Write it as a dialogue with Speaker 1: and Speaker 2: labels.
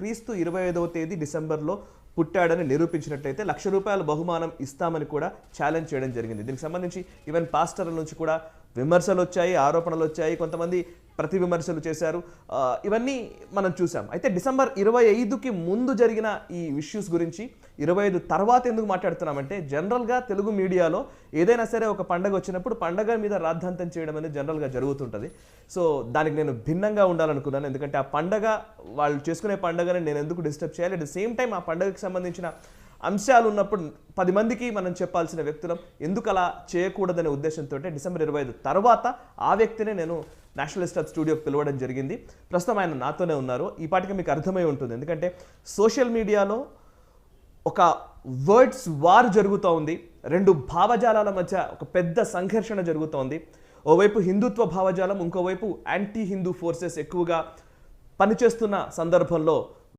Speaker 1: క్రీస్తు 25వ తేదీ డిసెంబర్లో పుట్టాడని నిరూపించినట్లయితే ₹1,00,000 బహుమానం ఇస్తామని కూడా ఛాలెంజ్ చేయడం జరిగింది. దీనికి సంబంధించి ఈవెన్ పాస్టర్ల నుంచి కూడా విమర్శలు వచ్చాయి, ఆరోపణలు వచ్చాయి, కొంతమంది ప్రతి విమర్శలు చేశారు. ఇవన్నీ మనం చూసాం. అయితే డిసెంబర్ 25కి ముందు జరిగిన ఈ ఇష్యూస్ గురించి 25 తర్వాత ఎందుకు మాట్లాడుతున్నామంటే జనరల్గా తెలుగు మీడియాలో ఏదైనా సరే ఒక పండగ వచ్చినప్పుడు పండగ మీద రాద్ధాంతం చేయడం అనేది జనరల్గా జరుగుతుంటుంది. సో దానికి నేను భిన్నంగా ఉండాలనుకున్నాను. ఎందుకంటే ఆ పండగ వాళ్ళు చేసుకునే పండగని నేను ఎందుకు డిస్టర్బ్ చేయాలి, అట్ ద సేమ్ టైం ఆ పండగకి సంబంధించిన అంశాలు ఉన్నప్పుడు 10 మందికి మనం చెప్పాల్సిన వ్యక్తులం ఎందుకు అలా చేయకూడదనే ఉద్దేశంతో డిసెంబర్ 25 తర్వాత ఆ వ్యక్తినే నేను నేషనల్ స్టార్ స్టూడియోకి పిలవడం జరిగింది. ప్రస్తుతం ఆయన నాతోనే ఉన్నారు. ఈ పాటికి మీకు అర్థమై ఉంటుంది, ఎందుకంటే సోషల్ మీడియాలో ఒక వర్డ్స్ వార్ జరుగుతూ ఉంది. రెండు భావజాలాల మధ్య ఒక పెద్ద సంఘర్షణ జరుగుతోంది. ఓవైపు హిందుత్వ భావజాలం, ఇంకోవైపు యాంటీ హిందూ ఫోర్సెస్ ఎక్కువగా పనిచేస్తున్న సందర్భంలో